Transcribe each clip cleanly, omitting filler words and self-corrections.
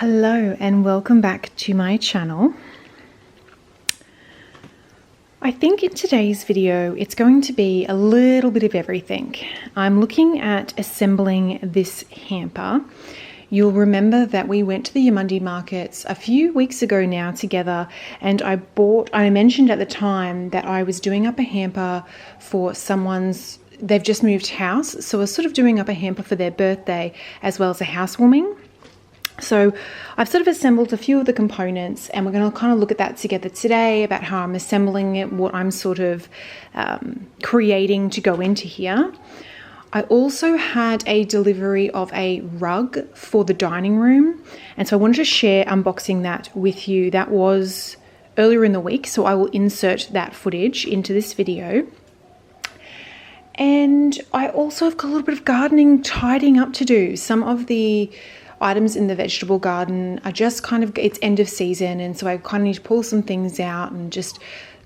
Hello and welcome back to my channel. I think in today's video it's going to be a little bit of everything. I'm looking at assembling this hamper. You'll remember that we went to the Yamundi markets a few weeks ago now together, and I mentioned at the time that I was doing up a hamper for they've just moved house, so I was sort of doing up a hamper for their birthday as well as a housewarming. So I've sort of assembled a few of the components, and we're going to kind of look at that together today, about how I'm assembling it, what I'm sort of creating to go into here. I also had a delivery of a rug for the dining room, and so I wanted to share unboxing that with you. That was earlier in the week, so I will insert that footage into this video. And I also have got a little bit of gardening, tidying up to do. Some of the items in the vegetable garden are just it's end of season, and so I kind of need to pull some things out and just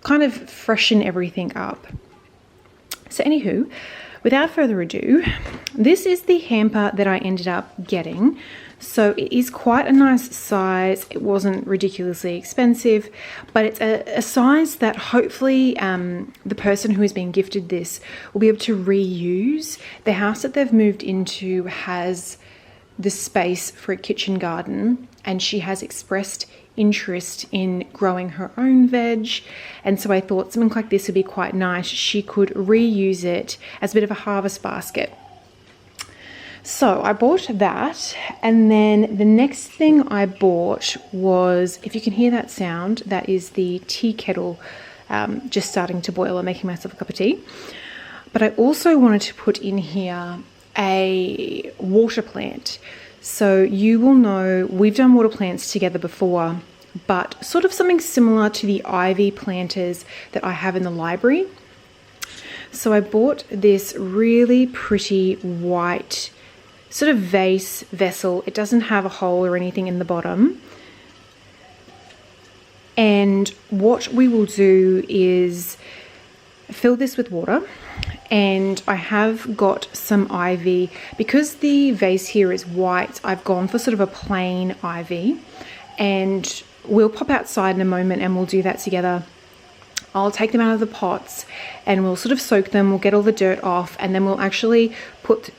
kind of freshen everything up. So anywho, without further ado, this is the hamper that I ended up getting. So it is quite a nice size. It wasn't ridiculously expensive, but it's a size that hopefully the person who is being gifted this will be able to reuse. The house that they've moved into has the space for a kitchen garden, and she has expressed interest in growing her own veg, and so I thought something like this would be quite nice. She could reuse it as a bit of a harvest basket. So I bought that, and then the next thing I bought was, if you can hear that sound, that is the tea kettle just starting to boil and making myself a cup of tea. But I also wanted to put in here a water plant. So you will know we've done water plants together before, but sort of something similar to the ivy planters that I have in the library. So I bought this really pretty white sort of vessel. It doesn't have a hole or anything in the bottom. And what we will do is fill this with water. And I have got some ivy. Because the vase here is white, I've gone for sort of a plain ivy, and we'll pop outside in a moment and we'll do that together. I'll take them out of the pots and we'll sort of soak them, we'll get all the dirt off, and then we'll actually put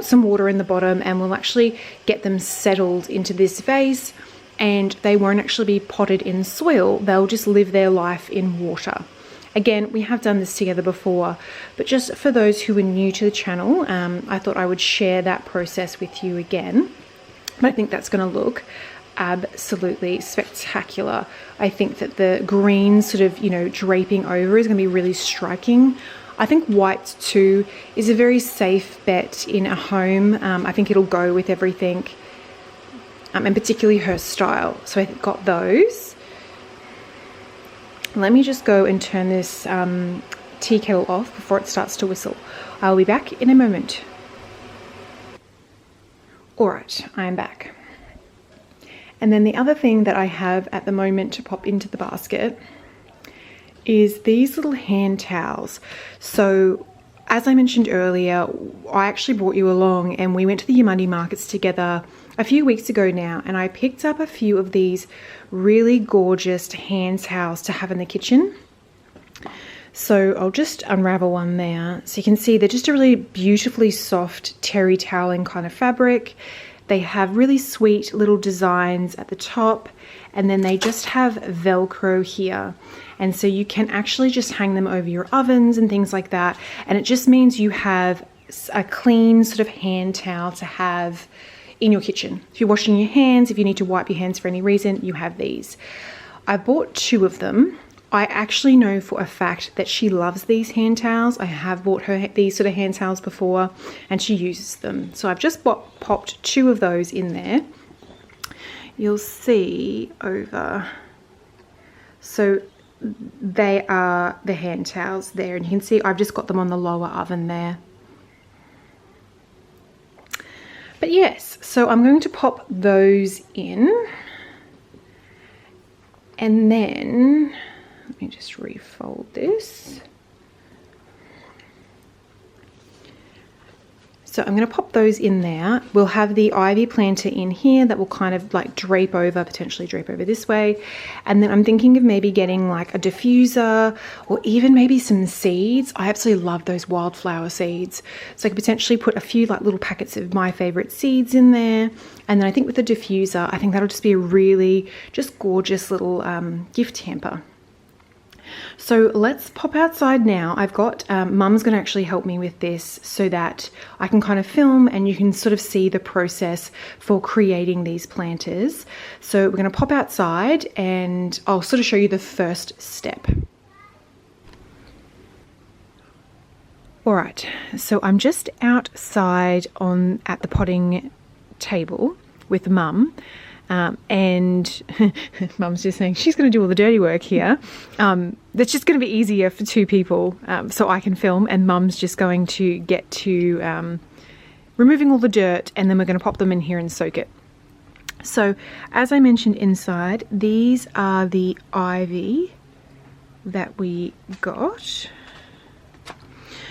some water in the bottom, and we'll actually get them settled into this vase, and they won't actually be potted in soil, they'll just live their life in water. Again, we have done this together before, but just for those who are new to the channel, I thought I would share that process with you again. But I think that's going to look absolutely spectacular. I think that the green sort of, draping over is going to be really striking. I think white too is a very safe bet in a home. I think it'll go with everything, and particularly her style. So I got those. Let me just go and turn this tea kettle off before it starts to whistle. I'll be back in a moment. Alright, I am back. And then the other thing that I have at the moment to pop into the basket is these little hand towels. So as I mentioned earlier, I actually brought you along and we went to the Yamundi markets together a few weeks ago now, and I picked up a few of these really gorgeous hand towels to have in the kitchen. So I'll just unravel one there. So you can see they're just a really beautifully soft terry toweling kind of fabric. They have really sweet little designs at the top, and then they just have Velcro here. And so you can actually just hang them over your ovens and things like that. And it just means you have a clean sort of hand towel to have in your kitchen. If you're washing your hands, if you need to wipe your hands for any reason, you have these. I bought 2 of them. I actually know for a fact that she loves these hand towels. I have bought her these sort of hand towels before, and she uses them. So I've just popped 2 of those in there. You'll see over. So they are the hand towels there, and you can see I've just got them on the lower oven there. But yes, so I'm going to pop those in, and then let me just refold this. So I'm going to pop those in there. We'll have the ivy planter in here that will kind of like drape over, potentially drape over this way. And then I'm thinking of maybe getting like a diffuser or even maybe some seeds. I absolutely love those wildflower seeds. So I could potentially put a few like little packets of my favorite seeds in there. And then I think with the diffuser, I think that'll just be a really just gorgeous little gift hamper. So let's pop outside now. I've got, Mum's going to actually help me with this so that I can kind of film and you can sort of see the process for creating these planters. So we're going to pop outside and I'll sort of show you the first step. All right, so I'm just outside at the potting table with Mum. And Mum's just saying she's going to do all the dirty work here. That's just going to be easier for two people, so I can film, and Mum's just going to get to removing all the dirt, and then we're going to pop them in here and soak it. So as I mentioned inside, these are the ivy that we got.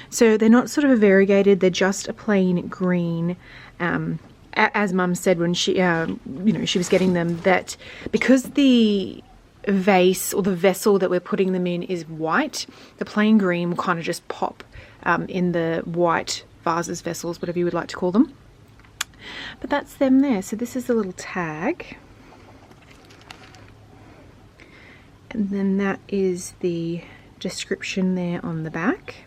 So they're not sort of variegated, they're just a plain green. As Mum said when she, she was getting them, that because the vase or the vessel that we're putting them in is white, the plain green will kind of just pop in the white vases, vessels, whatever you would like to call them. But that's them there. So this is the little tag. And then that is the description there on the back.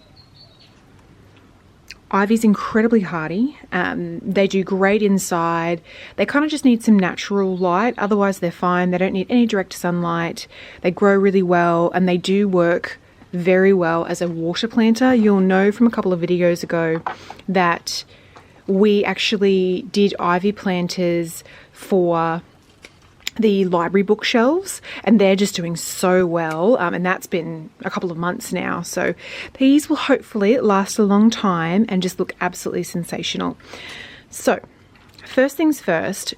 Ivy's incredibly hardy. They do great inside. They kind of just need some natural light. Otherwise they're fine. They don't need any direct sunlight. They grow really well and they do work very well as a water planter. You'll know from a couple of videos ago that we actually did ivy planters for the library bookshelves, and they're just doing so well, and that's been a couple of months now, so these will hopefully last a long time and just look absolutely sensational. So first things first,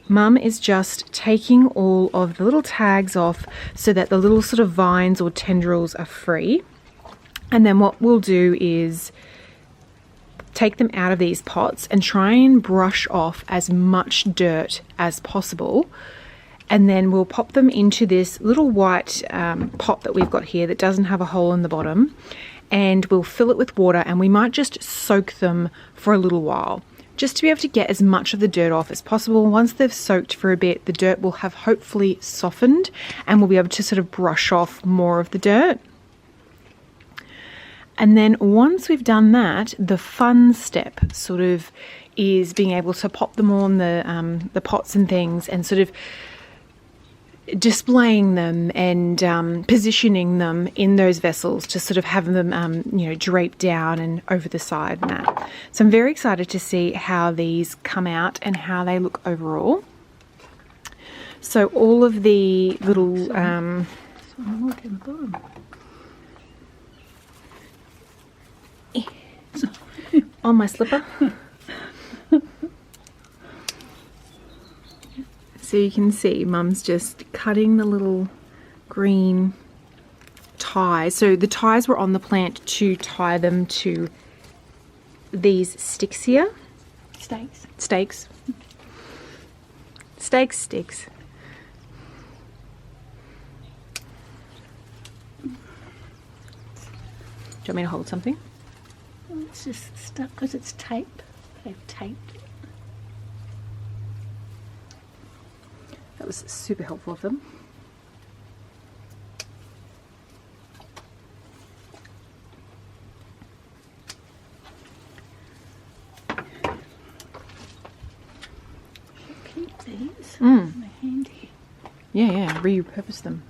Mum is just taking all of the little tags off so that the little sort of vines or tendrils are free, and then what we'll do is take them out of these pots and try and brush off as much dirt as possible. And then we'll pop them into this little white pot that we've got here that doesn't have a hole in the bottom, and we'll fill it with water, and we might just soak them for a little while just to be able to get as much of the dirt off as possible. Once they've soaked for a bit, the dirt will have hopefully softened and we'll be able to sort of brush off more of the dirt. And then once we've done that, the fun step sort of is being able to pop them on the pots and things and sort of displaying them and positioning them in those vessels to sort of have them drape down and over the side and that. So I'm very excited to see how these come out and how they look overall. So all of the little on my slipper. So you can see Mum's just cutting the little green ties. So the ties were on the plant to tie them to these sticks here. Stakes. Stakes. Stakes, sticks. Do you want me to hold something? Well, it's just stuck because it's tape. They've taped it. That was super helpful of them. Keep these. They're handy. Yeah, repurpose them.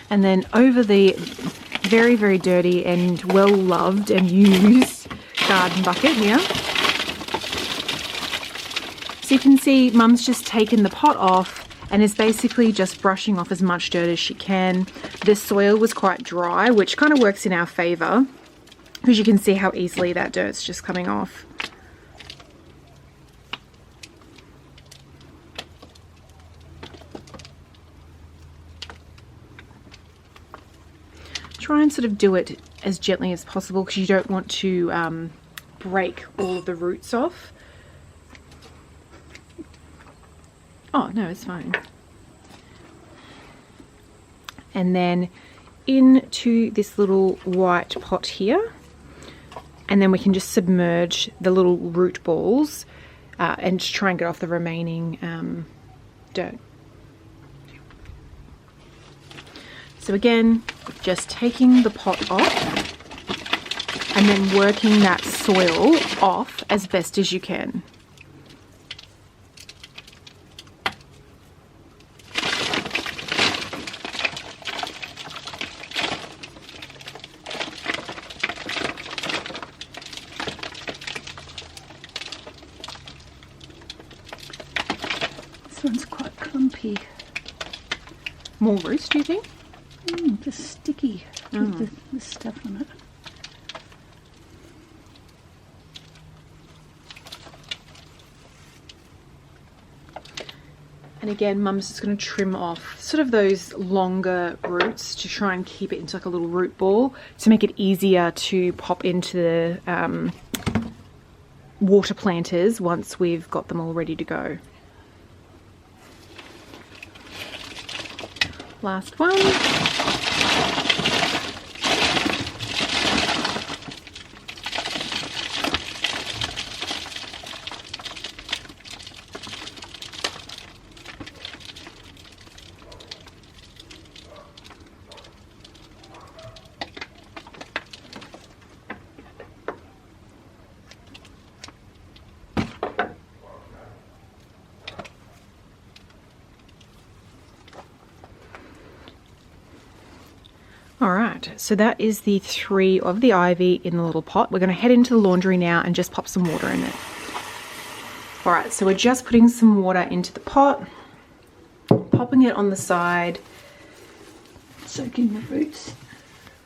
And then over the very, very dirty and well-loved and used garden bucket here. So you can see Mum's just taken the pot off and is basically just brushing off as much dirt as she can. The soil was quite dry, which kind of works in our favour because you can see how easily that dirt's just coming off. Try and sort of do it as gently as possible because you don't want to break all of the roots off. Oh no, it's fine. And then into this little white pot here, and then we can just submerge the little root balls and just try and get off the remaining dirt. So again, just taking the pot off and then working that soil off as best as you can. This one's quite clumpy. More roots, do you think? Just sticky with the stuff on it. And again, Mum's just going to trim off sort of those longer roots to try and keep it into like a little root ball to make it easier to pop into the water planters once we've got them all ready to go. Last one. Alright, so that is the 3 of the ivy in the little pot. We're going to head into the laundry now and just pop some water in it. Alright, so we're just putting some water into the pot, popping it on the side, Soaking the roots.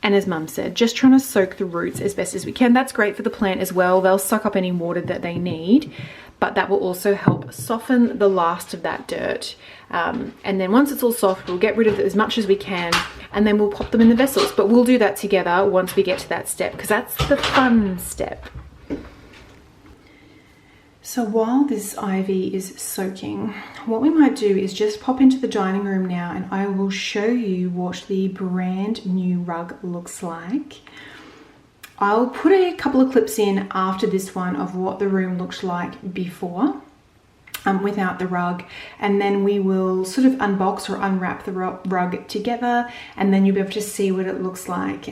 and as Mum said, just trying to soak the roots as best as we can. That's great for the plant as well. They'll suck up any water that they need, but that will also help soften the last of that dirt. And then once it's all soft, we'll get rid of it as much as we can, and then we'll pop them in the vessels. But we'll do that together once we get to that step, because that's the fun step. So while this ivy is soaking, what we might do is just pop into the dining room now, and I will show you what the brand new rug looks like. I'll put a couple of clips in after this one of what the room looked like before, without the rug, and then we will sort of unbox or unwrap the rug together, and then you'll be able to see what it looks like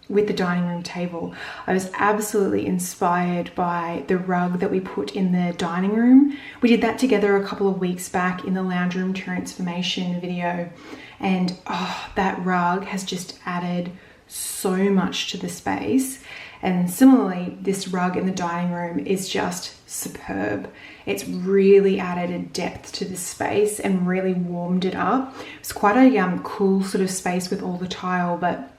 with the dining room table. I was absolutely inspired by the rug that we put in the dining room. We did that together a couple of weeks back in the lounge room transformation video, and that rug has just added so much to the space. And similarly, this rug in the dining room is just superb. It's really added a depth to the space and really warmed it up. It's quite a cool sort of space with all the tile, but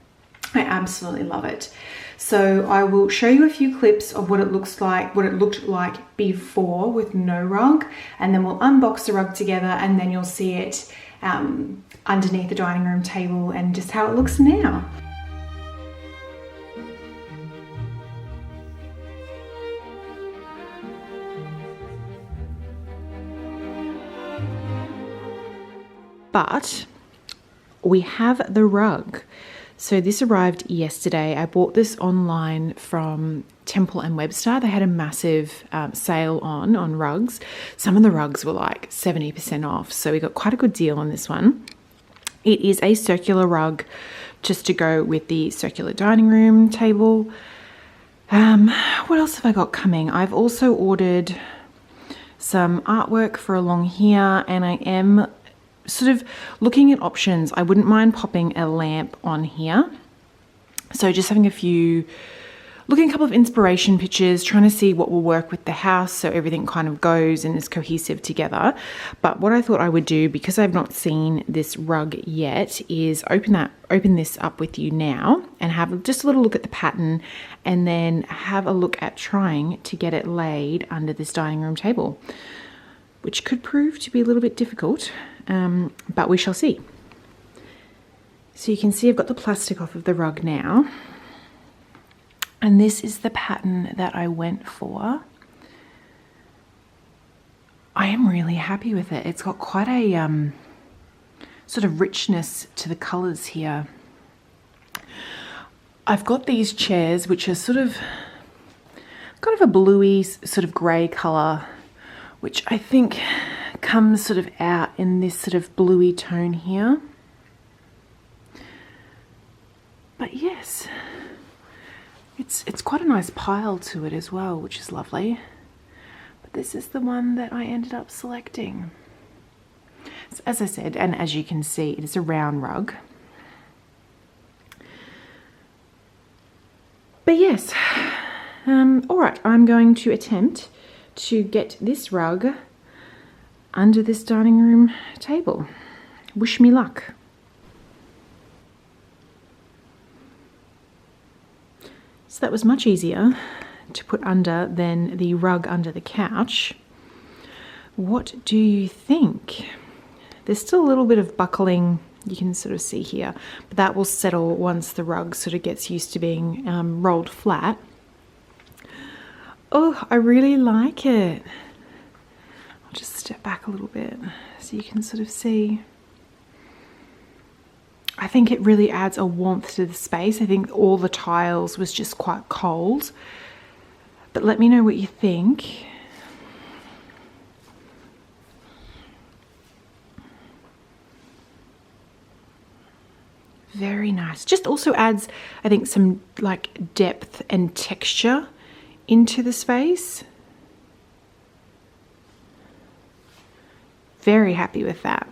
I absolutely love it. So I will show you a few clips of what it looks like, what it looked like before with no rug, and then we'll unbox the rug together, and then you'll see it underneath the dining room table and just how it looks now. But we have the rug. So this arrived yesterday. I bought this online from Temple and Webster. They had a massive sale on rugs. Some of the rugs were like 70% off. So we got quite a good deal on this one. It is a circular rug just to go with the circular dining room table. What else have I got coming? I've also ordered some artwork for along here, and I am sort of looking at options. I wouldn't mind popping a lamp on here. So just having looking a couple of inspiration pictures, trying to see what will work with the house so everything kind of goes and is cohesive together. But what I thought I would do, because I've not seen this rug yet, is open this up with you now and have just a little look at the pattern, and then have a look at trying to get it laid under this dining room table, which could prove to be a little bit difficult, but we shall see. So you can see I've got the plastic off of the rug now, And this is the pattern that I went for. I am really happy with it. It's got quite a sort of richness to the colours here. I've got these chairs which are sort of kind of a bluey sort of grey colour, which I think comes sort of out in this sort of bluey tone here. But yes, it's quite a nice pile to it as well, which is lovely. But this is the one that I ended up selecting. So as I said, and as you can see, it is a round rug. But yes, all right, I'm going to attempt to get this rug under this dining room table. Wish me luck. So that was much easier to put under than the rug under the couch. What do you think? There's still a little bit of buckling you can sort of see here, but that will settle once the rug sort of gets used to being rolled flat. Oh, I really like it. I'll just step back a little bit so you can sort of see. I think it really adds a warmth to the space. I think all the tiles was just quite cold, but let me know what you think. Very nice. Just also adds, I think, some like depth and texture into the space. Very happy with that.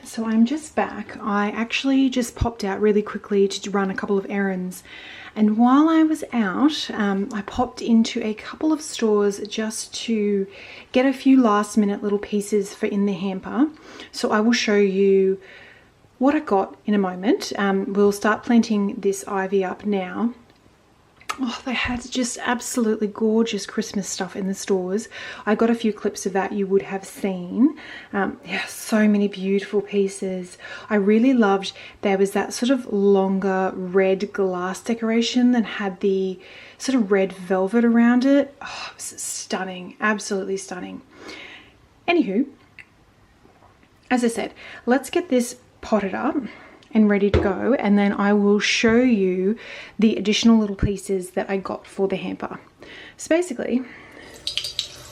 So I'm just back. I actually just popped out really quickly to run a couple of errands. And while I was out, I popped into a couple of stores just to get a few last minute little pieces for in the hamper. So I will show you what I got in a moment. We'll start planting this ivy up now. Oh, they had just absolutely gorgeous Christmas stuff in the stores. I got a few clips of that you would have seen. Yeah, so many beautiful pieces. I really loved, there was that sort of longer red glass decoration that had the sort of red velvet around it. Oh, it was stunning, absolutely stunning. Anywho, as I said, let's get this potted up and ready to go, and then I will show you the additional little pieces that I got for the hamper. So basically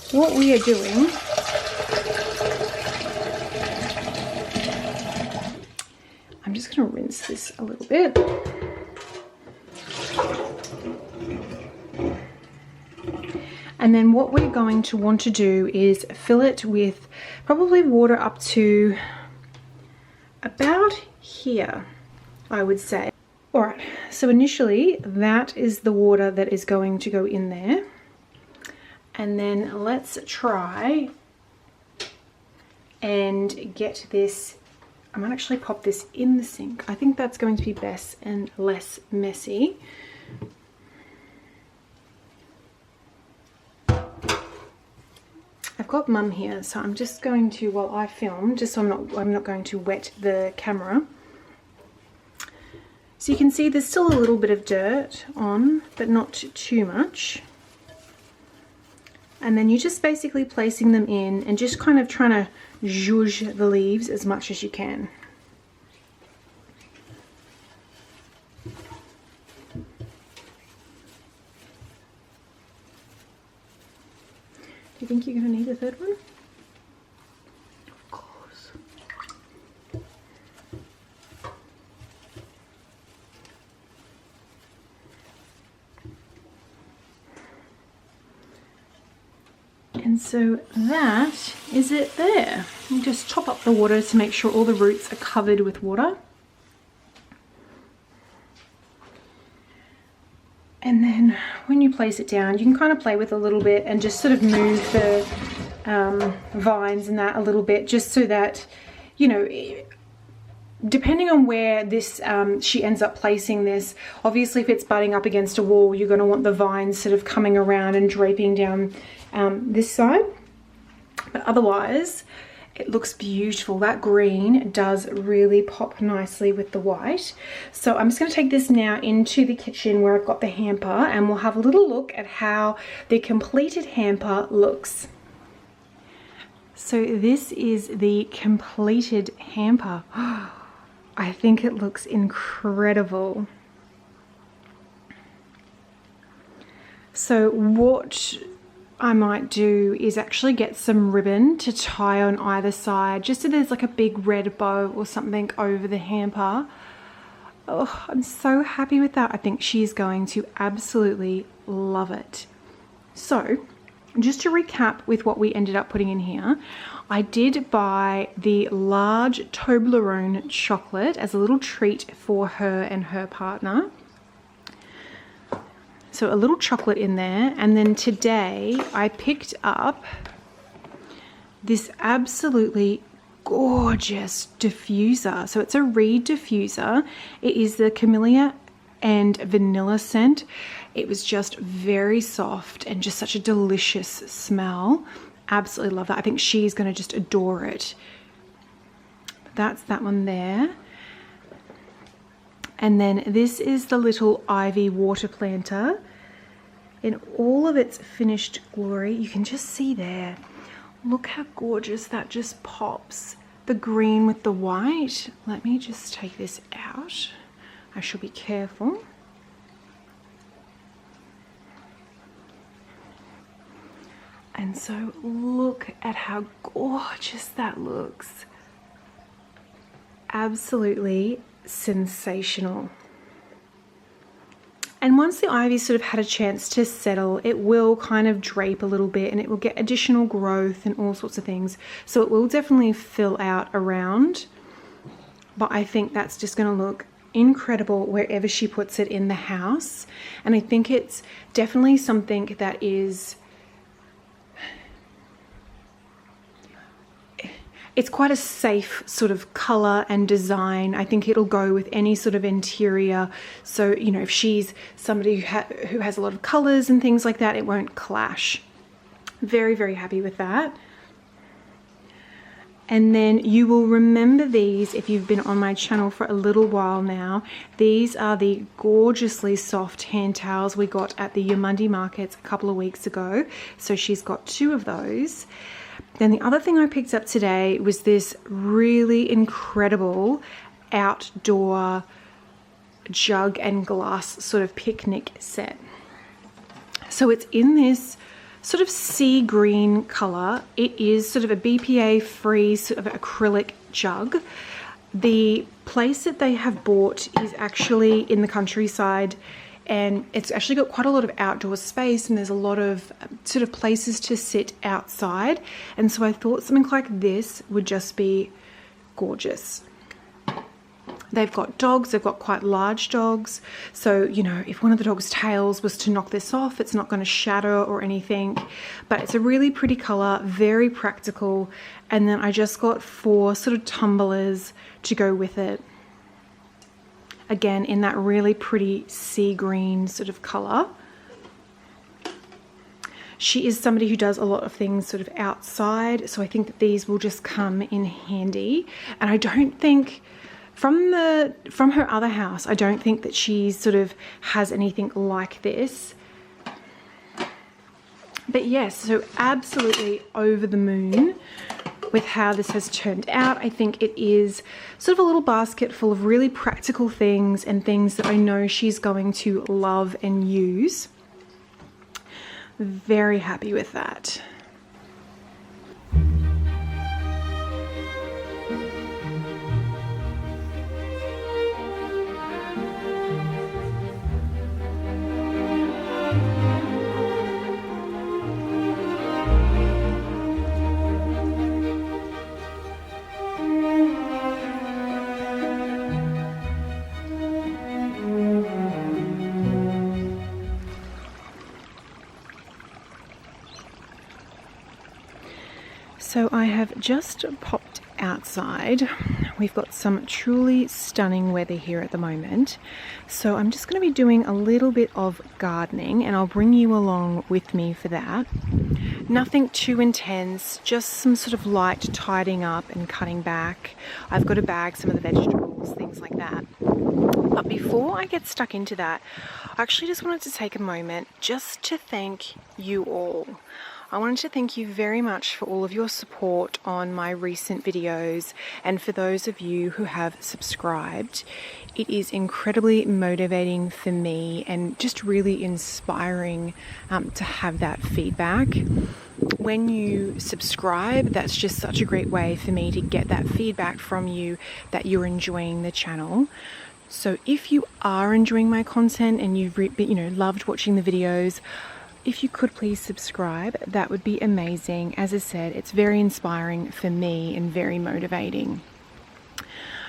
what we are doing, I'm just going to rinse this a little bit. And then what we're going to want to do is fill it with probably water up to about here, I would say. All right, so initially that is the water that is going to go in there. And then let's try and get this, I might actually pop this in the sink. I think that's going to be best and less messy. I've got Mum here, so I'm just going to, while I film, just so I'm not going to wet the camera. So you can see there's still a little bit of dirt on, but not too much. And then you're just basically placing them in and just kind of trying to zhuzh the leaves as much as you can. Do you think you're going to need a third one? Of course. And so that is it there. You just top up the water to make sure all the roots are covered with water. And then when you place it down, you can kind of play with a little bit and just sort of move the vines and that a little bit, just so that, you know, depending on where this she ends up placing this, obviously if it's butting up against a wall, you're going to want the vines sort of coming around and draping down this side. But otherwise, it looks beautiful. That green does really pop nicely with the white. So I'm just going to take this now into the kitchen where I've got the hamper, and we'll have a little look at how the completed hamper looks. So this is the completed hamper. I think it looks incredible. So what I might do is actually get some ribbon to tie on either side, just so there's like a big red bow or something over the hamper. Oh, I'm so happy with that. I think she's going to absolutely love it. So just to recap with what we ended up putting in here, I did buy the large Toblerone chocolate as a little treat for her and her partner. So a little chocolate in there. And then today I picked up this absolutely gorgeous diffuser. So it's a reed diffuser. It is the camellia and vanilla scent. It was just very soft and just such a delicious smell. Absolutely love that. I think she's going to just adore it. That's that one there. And then this is the little ivy water planter in all of its finished glory. You can just see there. Look how gorgeous that just pops. The green with the white. Let me just take this out. I should be careful. And so look at how gorgeous that looks. Absolutely sensational. And once the ivy sort of had a chance to settle, it will kind of drape a little bit and it will get additional growth and all sorts of things. So it will definitely fill out around. but I think that's just going to look incredible wherever she puts it in the house. And I think it's definitely something that is, it's quite a safe sort of color and design. I think it'll go with any sort of interior. So, you know, if she's somebody who has a lot of colors and things like that, it won't clash. Very, very happy with that. And then you will remember these if you've been on my channel for a little while now. These are the gorgeously soft hand towels we got at the Yamundi markets a couple of weeks ago. So she's got 2 of those. Then the other thing I picked up today was this really incredible outdoor jug and glass sort of picnic set. So it's in this sort of sea green color. It is sort of a BPA free sort of acrylic jug. The place that they have bought is actually in the countryside, and it's actually got quite a lot of outdoor space, and there's a lot of sort of places to sit outside. And so I thought something like this would just be gorgeous. They've got dogs, they've got quite large dogs. So, you know, if one of the dog's tails was to knock this off, it's not going to shatter or anything. But it's a really pretty color, very practical. And then I just got 4 sort of tumblers to go with it. Again, in that really pretty sea green sort of color. She is somebody who does a lot of things sort of outside. So I think that these will just come in handy. And I don't think, from her other house, I don't think that she sort of has anything like this. But yes, so absolutely over the moon with how this has turned out. I think it is sort of a little basket full of really practical things and things that I know she's going to love and use. Very happy with that. So I have just popped outside. We've got some truly stunning weather here at the moment. So I'm just going to be doing a little bit of gardening, and I'll bring you along with me for that. Nothing too intense, just some sort of light tidying up and cutting back. I've got to bag some of the vegetables, things like that. But before I get stuck into that, I actually just wanted to take a moment just to thank you all. I wanted to thank you very much for all of your support on my recent videos, and for those of you who have subscribed. It is incredibly motivating for me and just really inspiring to have that feedback. When you subscribe, that's just such a great way for me to get that feedback from you that you're enjoying the channel. So if you are enjoying my content and you've loved watching the videos, if you could please subscribe, that would be amazing. As I said, it's very inspiring for me and very motivating.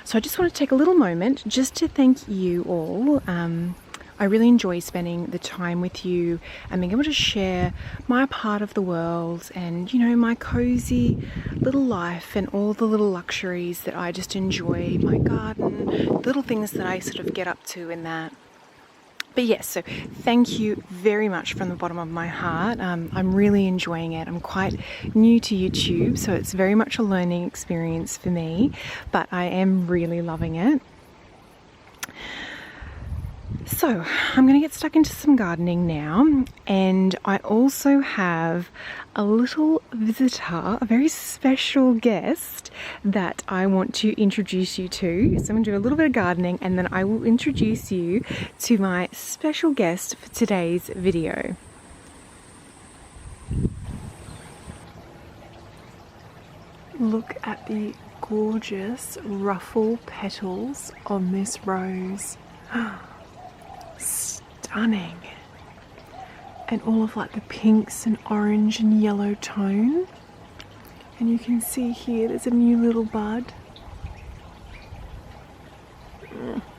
So I just want to take a little moment just to thank you all. I really enjoy spending the time with you and being able to share my part of the world and, you know, my cozy little life and all the little luxuries that I just enjoy, my garden, little things that I sort of get up to in that. But yes, so thank you very much from the bottom of my heart. I'm really enjoying it. I'm quite new to YouTube, so it's very much a learning experience for me, but I am really loving it. So I'm going to get stuck into some gardening now, and I also have a little visitor, a very special guest that I want to introduce you to. So I'm going to do a little bit of gardening, and then I will introduce you to my special guest for today's video. Look at the gorgeous ruffle petals on this rose. Stunning. And all of like the pinks and orange and yellow tone. And you can see here there's a new little bud.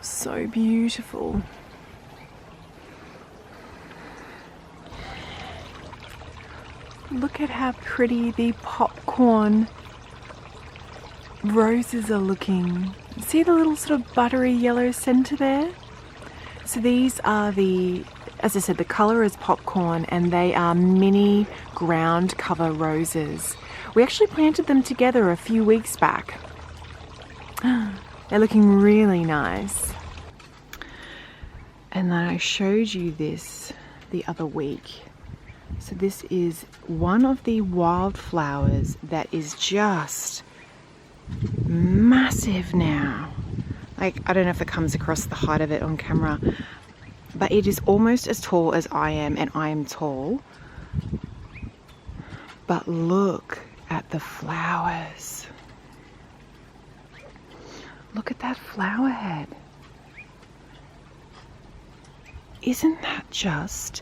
So beautiful. Look at how pretty the popcorn roses are looking. See the little sort of buttery yellow center there? So these are the, as I said, the color is popcorn, and they are mini ground cover roses. We actually planted them together a few weeks back. They're looking really nice. And then I showed you this the other week. So this is one of the wildflowers that is just massive now. Like, I don't know if it comes across the height of it on camera, but it is almost as tall as I am, and I am tall. But look at the flowers. Look at that flower head. Isn't that just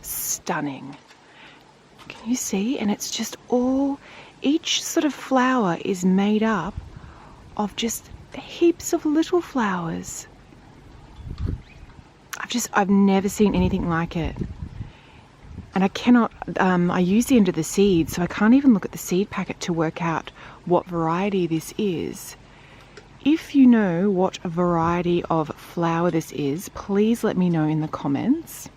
stunning? Can you see? And it's just all, each sort of flower is made up of just heaps of little flowers. I've never seen anything like it. And I cannot, I use the end of the seed, so I can't even look at the seed packet to work out what variety this is. If you know what variety of flower this is, please let me know in the comments.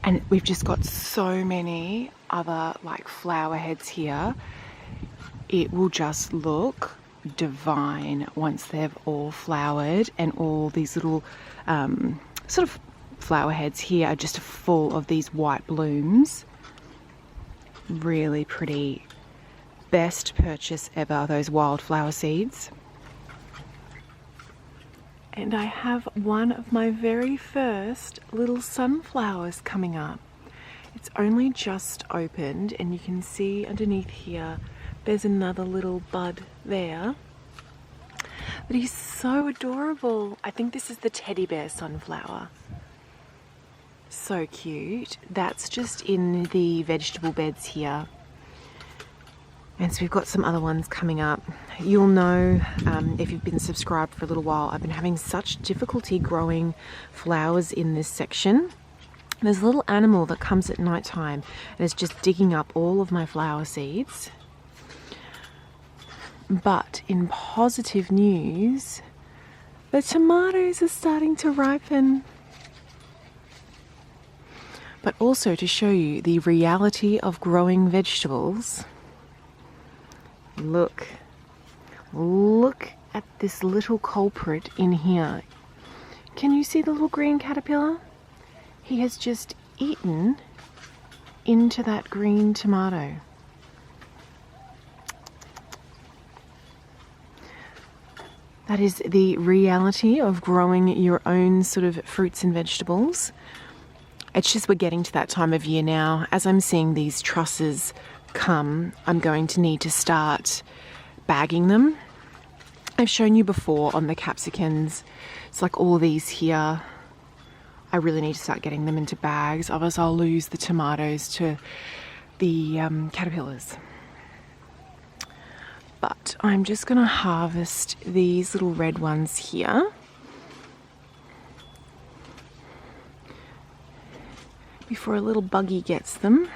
And we've just got so many other like flower heads here. It will just look divine once they've all flowered, and all these little sort of flower heads here are just full of these white blooms. Really pretty. Best purchase ever, those wildflower seeds. And I have one of my very first little sunflowers coming up. It's only just opened, and you can see underneath here there's another little bud there. But he's so adorable. I think this is the teddy bear sunflower. So cute. That's just in the vegetable beds here. And so we've got some other ones coming up. You'll know, if you've been subscribed for a little while, I've been having such difficulty growing flowers in this section. There's a little animal that comes at night time and is just digging up all of my flower seeds. But in positive news, the tomatoes are starting to ripen. But also to show you the reality of growing vegetables. Look at this little culprit in here. Can you see the little green caterpillar? He has just eaten into that green tomato. That is the reality of growing your own sort of fruits and vegetables. It's just we're getting to that time of year now. As I'm seeing these trusses come, I'm going to need to start bagging them. I've shown you before on the capsicums. It's like all these here. I really need to start getting them into bags, otherwise I'll lose the tomatoes to the caterpillars. But I'm just going to harvest these little red ones here. Before a little buggy gets them.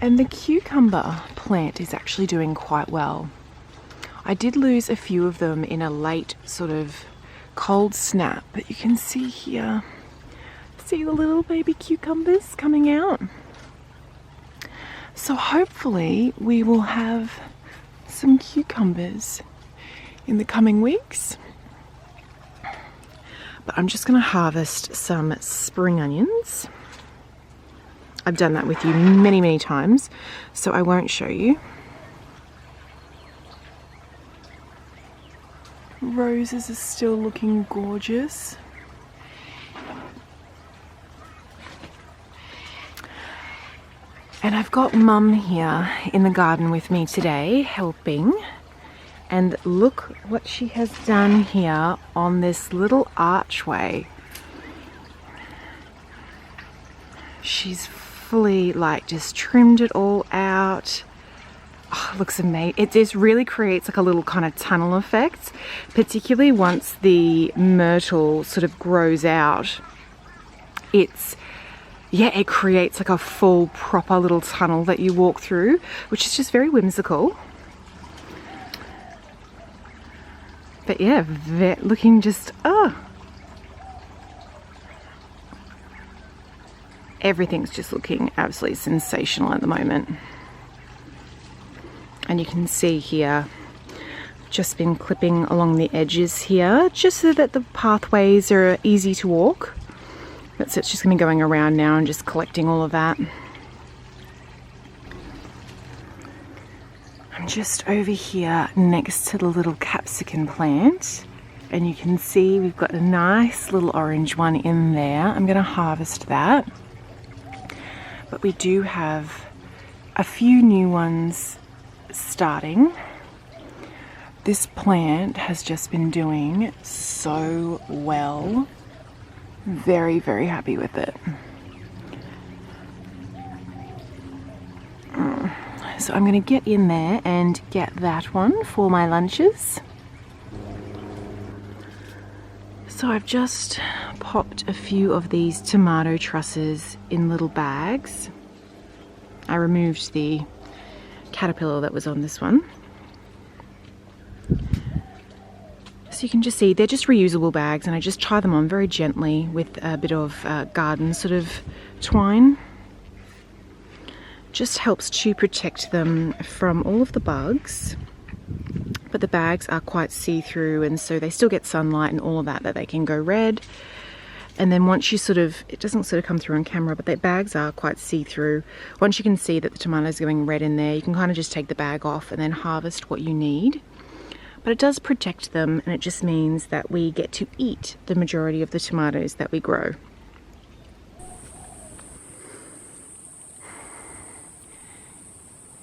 And the cucumber plant is actually doing quite well. I did lose a few of them in a late sort of cold snap, but you can see here, see the little baby cucumbers coming out. So hopefully we will have some cucumbers in the coming weeks. But I'm just going to harvest some spring onions. I've done that with you many, many times, so I won't show you. Roses are still looking gorgeous. And I've got Mum here in the garden with me today, helping. And look what she has done here on this little archway. She's fully like just trimmed it all out. Oh, it looks amazing. It just really creates like a little kind of tunnel effect, particularly once the myrtle sort of grows out. It creates like a full proper little tunnel that you walk through, which is just very whimsical. But yeah, looking just, everything's just looking absolutely sensational at the moment. And you can see here, just been clipping along the edges here, just so that the pathways are easy to walk. But so it's just going to be going around now and just collecting all of that. I'm just over here next to the little capsicum plant, and you can see we've got a nice little orange one in there. I'm going to harvest that. But we do have a few new ones starting. This plant has just been doing so well. Very, very happy with it. So I'm going to get in there and get that one for my lunches. So I've just popped a few of these tomato trusses in little bags. I removed the caterpillar that was on this one. So you can just see they're just reusable bags, and I just tie them on very gently with a bit of garden sort of twine. Just helps to protect them from all of the bugs. But the bags are quite see-through, and so they still get sunlight and all of that they can go red. And then once you it doesn't sort of come through on camera, but the bags are quite see-through. Once you can see that the tomatoes are going red in there, you can kind of just take the bag off and then harvest what you need. But it does protect them, and it just means that we get to eat the majority of the tomatoes that we grow.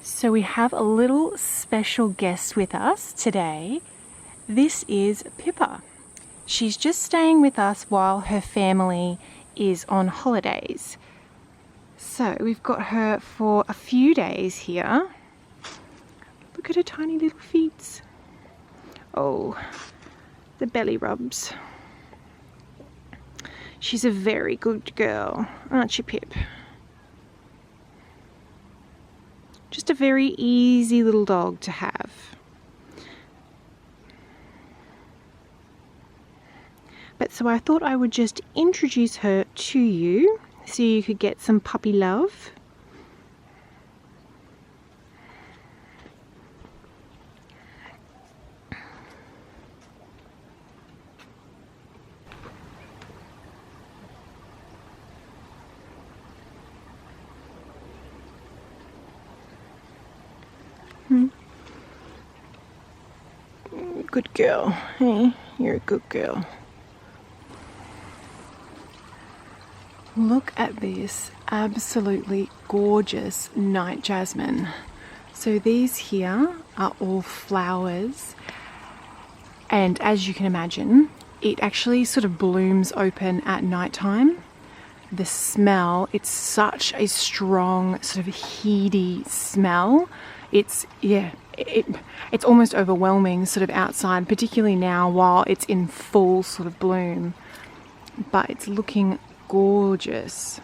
So we have a little special guest with us today. This is Pippa. She's just staying with us while her family is on holidays. So we've got her for a few days here. Look at her tiny little feet. Oh, the belly rubs. She's a very good girl, aren't you, Pip? Just a very easy little dog to have. But so I thought I would just introduce her to you so you could get some puppy love. Good girl. Hey, you're a good girl. Look at this absolutely gorgeous night jasmine. So these here are all flowers, and as you can imagine, it actually sort of blooms open at nighttime. The smell, it's such a strong sort of heady smell. It's almost overwhelming sort of outside, particularly now while it's in full sort of bloom. But it's looking gorgeous.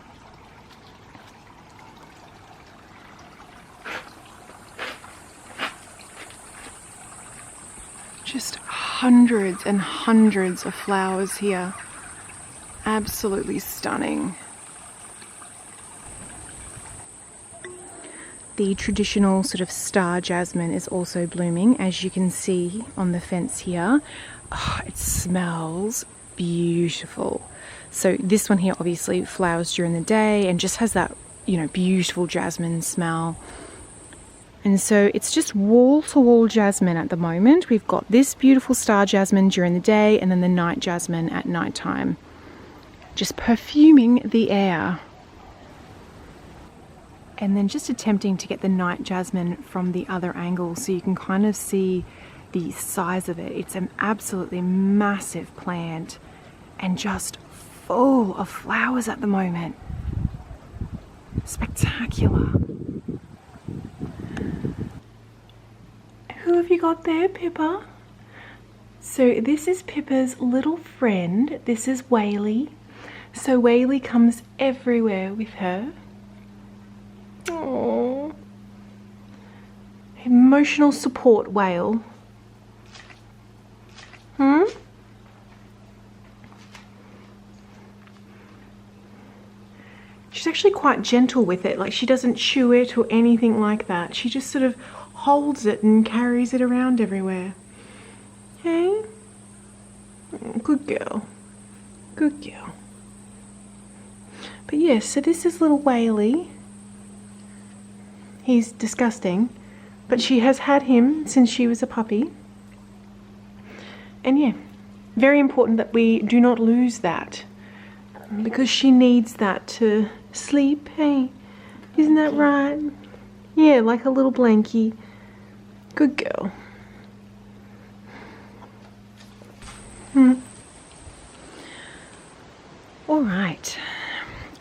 Just hundreds and hundreds of flowers here. Absolutely stunning. The traditional sort of star jasmine is also blooming, as you can see on the fence here. Oh, it smells beautiful. So this one here obviously flowers during the day and just has that, beautiful jasmine smell. And so it's just wall-to-wall jasmine at the moment. We've got this beautiful star jasmine during the day and then the night jasmine at nighttime. Just perfuming the air. And then just attempting to get the night jasmine from the other angle so you can kind of see the size of it. It's an absolutely massive plant and just full of flowers at the moment. Spectacular. Who have you got there, Pippa? So this is Pippa's little friend. This is Whaley. So Whaley comes everywhere with her. Aww. Emotional support whale. She's actually quite gentle with it. Like, she doesn't chew it or anything like that. She just sort of holds it and carries it around everywhere. Hey? Good girl. Good girl. But yes, so this is little Whaley. He's disgusting, but she has had him since she was a puppy. And yeah, very important that we do not lose that, because she needs that to sleep. Hey, isn't that right? Yeah, like a little blankie. Good girl. All right.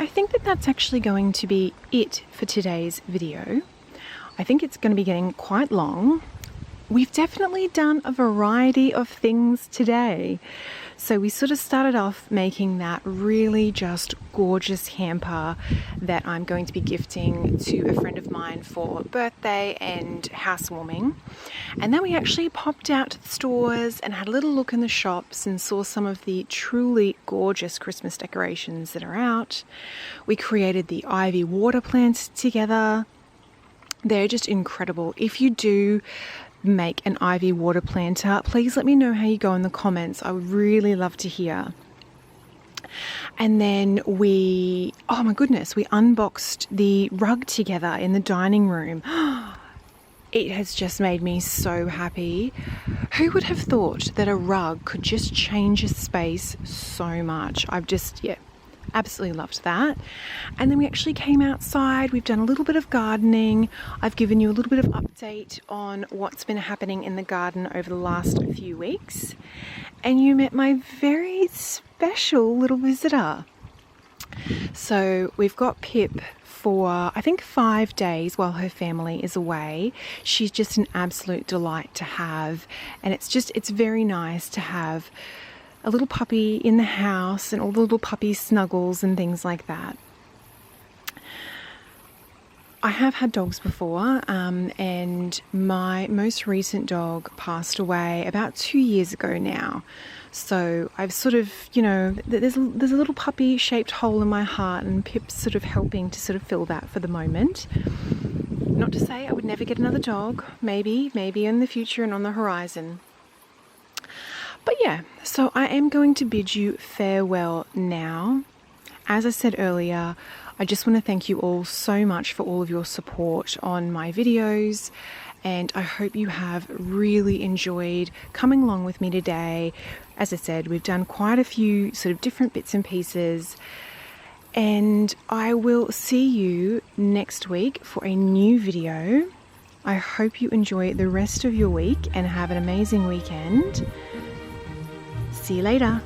I think that that's actually going to be it for today's video. I think it's going to be getting quite long. We've definitely done a variety of things today. So we sort of started off making that really just gorgeous hamper that I'm going to be gifting to a friend of mine for birthday and housewarming. And then we actually popped out to the stores and had a little look in the shops and saw some of the truly gorgeous Christmas decorations that are out. We created the ivy water plants together. They're just incredible. If you do make an ivy water planter, please let me know how you go in the comments. I would really love to hear. And then oh my goodness, we unboxed the rug together in the dining room. It has just made me so happy. Who would have thought that a rug could just change a space so much? I've just, absolutely loved that. And then we actually came outside. We've done a little bit of gardening. I've given you a little bit of update on what's been happening in the garden over the last few weeks. And you met my very special little visitor. So we've got Pip for, I think, 5 days while her family is away. She's just an absolute delight to have. And it's very nice to have a little puppy in the house and all the little puppy snuggles and things like that. I have had dogs before, and my most recent dog passed away about 2 years ago now. So I've sort of, there's a little puppy shaped hole in my heart, and Pip's sort of helping to sort of fill that for the moment. Not to say I would never get another dog, maybe in the future and on the horizon. But yeah, so I am going to bid you farewell now. As I said earlier, I just want to thank you all so much for all of your support on my videos, and I hope you have really enjoyed coming along with me today. As I said, we've done quite a few sort of different bits and pieces, and I will see you next week for a new video. I hope you enjoy the rest of your week and have an amazing weekend. See you later.